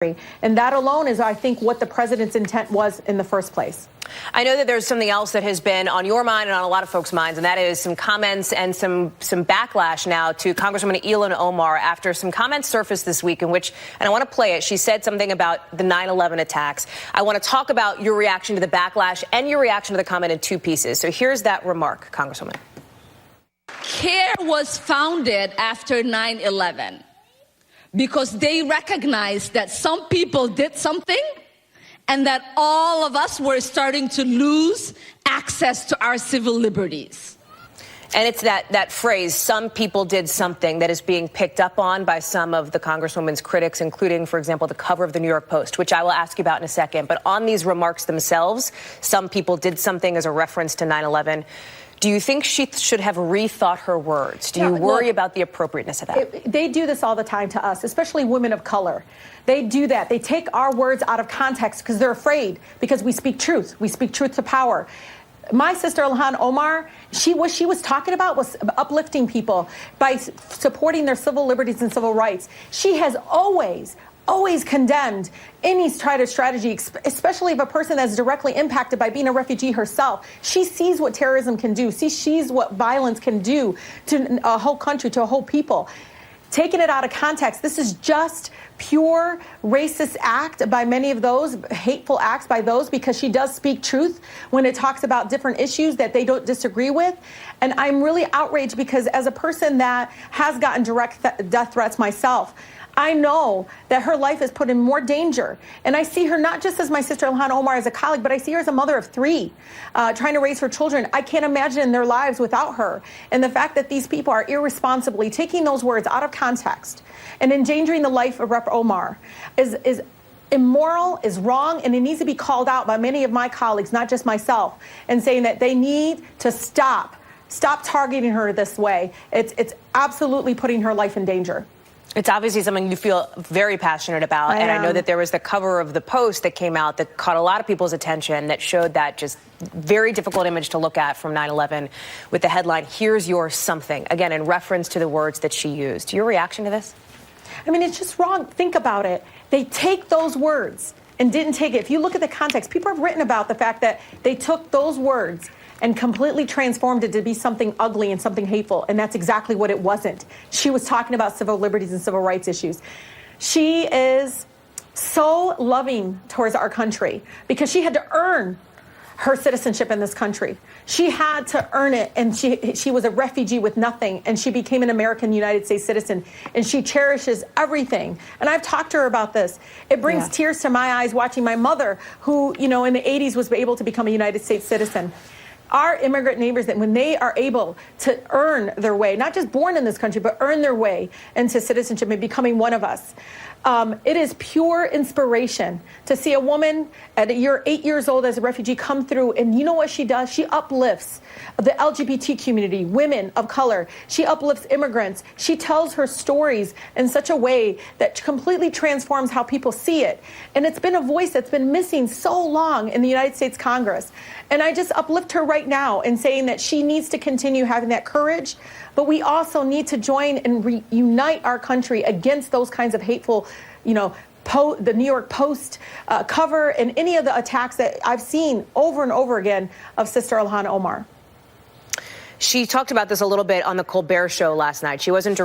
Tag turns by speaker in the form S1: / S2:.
S1: And that alone is, I think, what the president's intent was in the first place.
S2: I know that there's something else that has been on your mind and on a lot of folks' minds, and that is some comments and some backlash now to Congresswoman Omar after some comments surfaced this week in which, and I want to play it, she said something about the 9/11 attacks. I want to talk about your reaction to the backlash and your reaction to the comment in two pieces. So here's that remark, Congresswoman.
S3: CARE was founded after 9/11. Because they recognized that some people did something and that all of us were starting to lose access to our civil liberties.
S2: And it's that phrase, some people did something, that is being picked up on by some of the Congresswoman's critics, including, for example, the cover of the New York Post, which I will ask you about in a second. But on these remarks themselves, some people did something as a reference to 9/11. Do you think she should have rethought her words? Do you worry about the appropriateness of that?
S1: They do this all the time to us, especially women of color. They do that. They take our words out of context because they're afraid, because we speak truth. We speak truth to power. My sister Omar, what she was talking about was uplifting people by supporting their civil liberties and civil rights. She has always condemned any strategy, especially of a person that's directly impacted by being a refugee herself. She sees what terrorism can do. She sees what violence can do to a whole country, to a whole people. Taking it out of context, this is just pure racist act by many of those, hateful acts by those, because she does speak truth when it talks about different issues that they don't disagree with. And I'm really outraged because as a person that has gotten direct death threats myself, I know that her life is put in more danger. And I see her not just as my sister Omar as a colleague, but I see her as a mother of three, trying to raise her children. I can't imagine their lives without her. And the fact that these people are irresponsibly taking those words out of context and endangering the life of Rep. Omar is immoral, is wrong, and it needs to be called out by many of my colleagues, not just myself, and saying that they need to stop targeting her this way. It's absolutely putting her life in danger.
S2: It's obviously something you feel very passionate about. And I know that there was the cover of the Post that came out that caught a lot of people's attention, that showed that just very difficult image to look at from 9/11 with the headline, "Here's your something," again, in reference to the words that she used. Your reaction to this?
S1: I mean, it's just wrong. Think about it. They take those words and didn't take it. If you look at the context, people have written about the fact that they took those words and completely transformed it to be something ugly and something hateful. And that's exactly what it wasn't. She was talking about civil liberties and civil rights issues. She is so loving towards our country because she had to earn her citizenship in this country. She had to earn it, and she was a refugee with nothing, and she became an American United States citizen, and she cherishes everything. And I've talked to her about this. It brings tears to my eyes watching my mother, who, in the 80s was able to become a United States citizen. Our immigrant neighbors, that when they are able to earn their way, not just born in this country, but earn their way into citizenship and becoming one of us, it is pure inspiration to see a woman at 8 years old as a refugee come through. And you know what she does? She uplifts the LGBT community, women of color. She uplifts immigrants. She tells her stories in such a way that completely transforms how people see it. And it's been a voice that's been missing so long in the United States Congress. And I just uplift her right now in saying that she needs to continue having that courage, but we also need to join and reunite our country against those kinds of hateful, the New York Post cover and any of the attacks that I've seen over and over again of Sister Omar.
S2: She talked about this a little bit on the Colbert Show last night. She wasn't